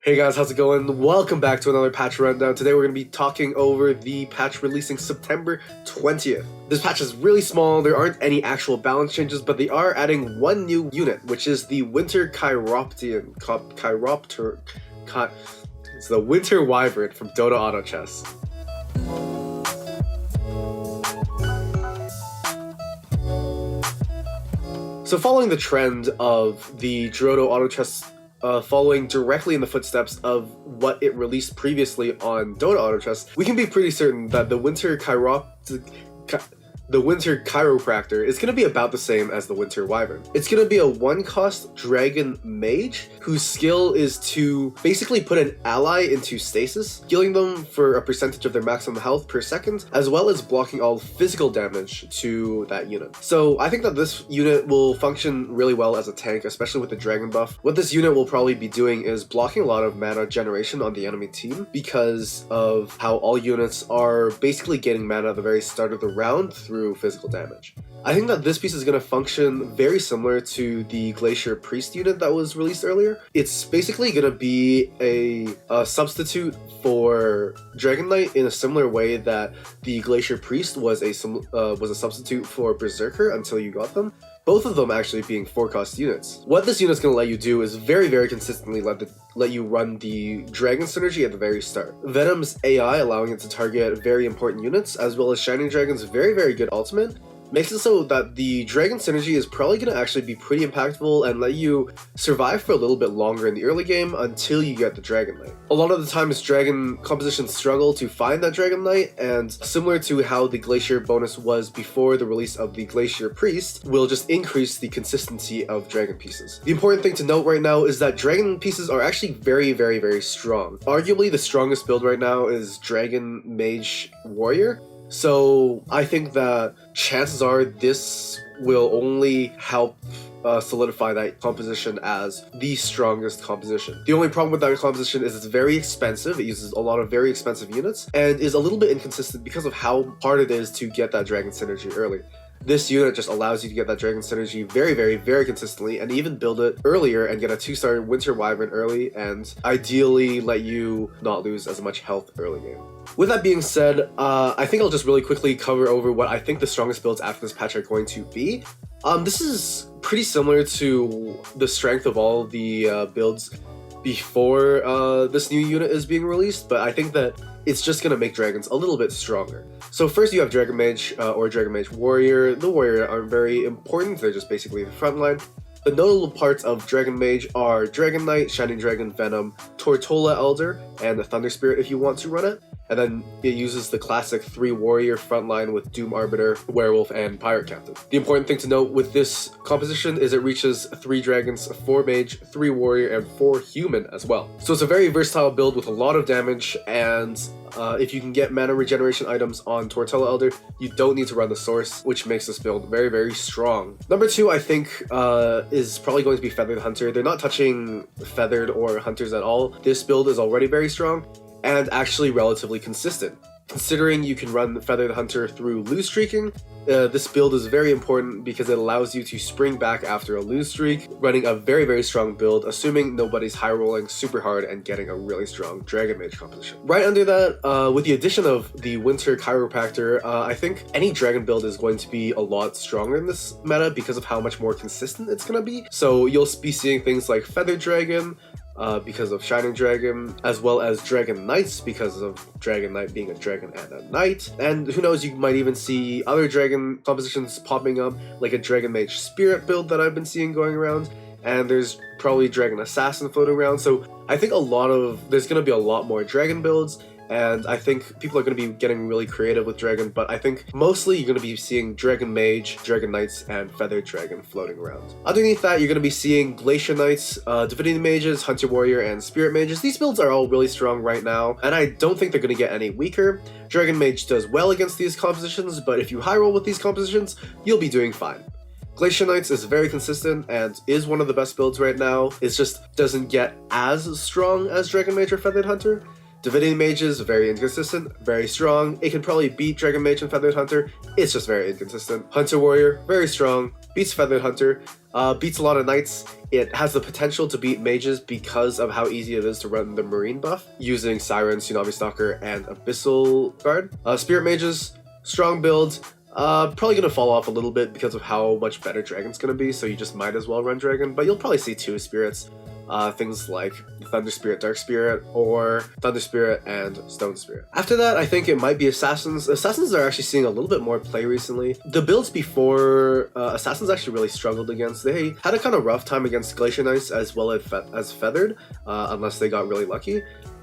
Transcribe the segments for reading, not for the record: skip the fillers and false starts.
Hey guys, how's it going? Welcome back to another patch rundown. Today we're going to be talking over the patch releasing September 20th. This patch is really small, there aren't any actual balance changes, but they are adding one new unit, which is the Winter Chiropractor. It's the Winter Wyvern from Dota Auto Chess. So following the trend of the Dota Auto Chess following directly in the footsteps of what it released previously on Dota Auto Chess, we can be pretty certain that the Winter Chiropractor is going to be about the same as the Winter Wyvern. It's going to be a one-cost Dragon Mage whose skill is to basically put an ally into stasis, healing them for a percentage of their maximum health per second, as well as blocking all physical damage to that unit. So I think that this unit will function really well as a tank, especially with the Dragon buff. What this unit will probably be doing is blocking a lot of mana generation on the enemy team because of how all units are basically getting mana at the very start of the round through physical damage. I think that this piece is going to function very similar to the Glacier Priest unit that was released earlier. It's basically going to be a substitute for Dragon Knight in a similar way that the Glacier Priest was a substitute for Berserker until you got them. Both of them actually being 4-cost units. What this unit's going to let you do is very consistently let you run the Dragon synergy at the very start. Venom's AI allowing it to target very important units, as well as Shining Dragon's very good ultimate, makes it so that the Dragon synergy is probably going to actually be pretty impactful and let you survive for a little bit longer in the early game until you get the Dragon Knight. A lot of the times Dragon compositions struggle to find that Dragon Knight, and similar to how the Glacier bonus was before the release of the Glacier Priest, will just increase the consistency of Dragon pieces. The important thing to note right now is that Dragon pieces are actually very strong. Arguably the strongest build right now is Dragon Mage Warrior. So I think that chances are this will only help solidify that composition as the strongest composition. The only problem with that composition is it's very expensive. It uses a lot of very expensive units and is a little bit inconsistent because of how hard it is to get that Dragon synergy early. This unit just allows you to get that Dragon synergy very consistently, and even build it earlier and get a 2-star Winter Wyvern early, and ideally let you not lose as much health early game. With that being said, I think I'll just really quickly cover over what I think the strongest builds after this patch are going to be. This is pretty similar to the strength of all the builds before this new unit is being released, but I think that it's just going to make dragons a little bit stronger. So first you have Dragon Mage or Dragon Mage Warrior. The Warrior aren't very important, they're just basically the front line. The notable parts of Dragon Mage are Dragon Knight, Shining Dragon, Venom, Tortola Elder, and the Thunder Spirit if you want to run it. And then it uses the classic 3 warrior frontline with Doom Arbiter, Werewolf, and Pirate Captain. The important thing to note with this composition is it reaches 3 dragons, 4 mage, 3 warrior, and 4 human as well. So it's a very versatile build with a lot of damage, and if you can get mana regeneration items on Tortola Elder, you don't need to run the source, which makes this build very strong. Number 2, I think, is probably going to be Feathered Hunter. They're not touching Feathered or Hunters at all. This build is already very strong, and actually relatively consistent. Considering you can run Feathered Hunter through lose streaking, this build is very important because it allows you to spring back after a lose streak, running a very strong build, assuming nobody's high rolling super hard and getting a really strong Dragon Mage composition. Right under that, with the addition of the Winter Chiropractor, I think any Dragon build is going to be a lot stronger in this meta because of how much more consistent it's going to be. So you'll be seeing things like Feathered Dragon, because of Shining Dragon, as well as Dragon Knights because of Dragon Knight being a dragon and a knight. And who knows, you might even see other dragon compositions popping up, like a Dragon Mage Spirit build that I've been seeing going around, and there's probably Dragon Assassin floating around. So I think there's going to be a lot more dragon builds, and I think people are going to be getting really creative with Dragon, but I think mostly you're going to be seeing Dragon Mage, Dragon Knights, and Feathered Dragon floating around. Underneath that, you're going to be seeing Glacier Knights, Divinity Mages, Hunter Warrior, and Spirit Mages. These builds are all really strong right now, and I don't think they're going to get any weaker. Dragon Mage does well against these compositions, but if you high roll with these compositions, you'll be doing fine. Glacier Knights is very consistent and is one of the best builds right now. It just doesn't get as strong as Dragon Mage or Feathered Hunter. Divinity Mage is very inconsistent, very strong. It can probably beat Dragon Mage and Feathered Hunter. It's just very inconsistent. Hunter Warrior, very strong, beats Feathered Hunter. beats a lot of knights. It has the potential to beat mages because of how easy it is to run the marine buff using Siren, Tsunami Stalker, and Abyssal Guard. Spirit mages, strong build. Probably gonna fall off a little bit because of how much better Dragon's gonna be, so you just might as well run Dragon, but you'll probably see 2 spirits. Things like Thunder Spirit, Dark Spirit, or Thunder Spirit and Stone Spirit. After that, I think it might be Assassins. Assassins are actually seeing a little bit more play recently. The builds before Assassins actually really struggled against. They had a kind of rough time against Glacier Knights as well as Feathered, unless they got really lucky.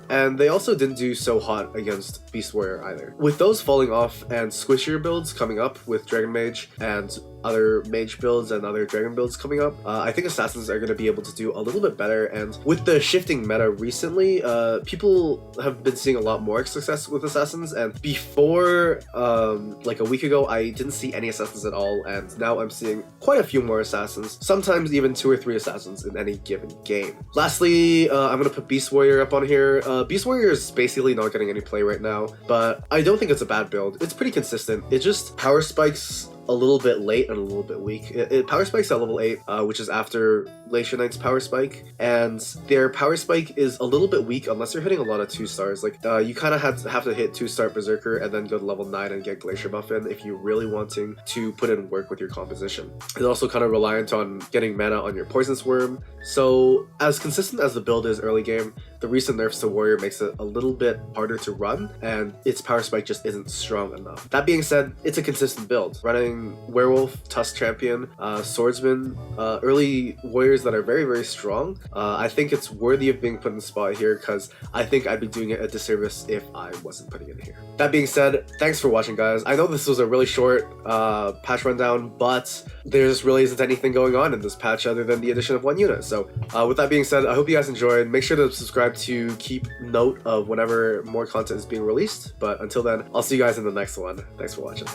And they also didn't do so hot against Beast Warrior either. With those falling off and squishier builds coming up with Dragon Mage and other Mage builds and other Dragon builds coming up, I think Assassins are going to be able to do a little bit better. And with the shifting meta recently, people have been seeing a lot more success with Assassins. And before, like a week ago, I didn't see any Assassins at all. And now I'm seeing quite a few more Assassins, sometimes even 2 or 3 Assassins in any given game. Lastly, I'm going to put Beast Warrior up on here. Beast Warrior is basically not getting any play right now, but I don't think it's a bad build. It's pretty consistent. It just power spikes a little bit late and a little bit weak. It power spikes at level 8, which is after Glacier Knight's power spike, and their power spike is a little bit weak unless you're hitting a lot of 2 stars. Like, you kind of have to hit 2-star Berserker and then go to level 9 and get Glacier buff in if you're really wanting to put in work with your composition. It's also kind of reliant on getting mana on your Poisonous Worm, so as consistent as the build is early game, the recent nerfs to Warrior makes it a little bit harder to run, and its power spike just isn't strong enough. That being said, it's a consistent build. Running Werewolf, Tusk Champion, Swordsman, early warriors that are very, very strong, I think it's worthy of being put in the spot here because I think I'd be doing it a disservice if I wasn't putting it here. That being said, thanks for watching, guys. I know this was a really short patch rundown, but there just really isn't anything going on in this patch other than the addition of 1 unit. So with that being said, I hope you guys enjoyed. Make sure to subscribe to keep note of whenever more content is being released. But until then, I'll see you guys in the next one. Thanks for watching.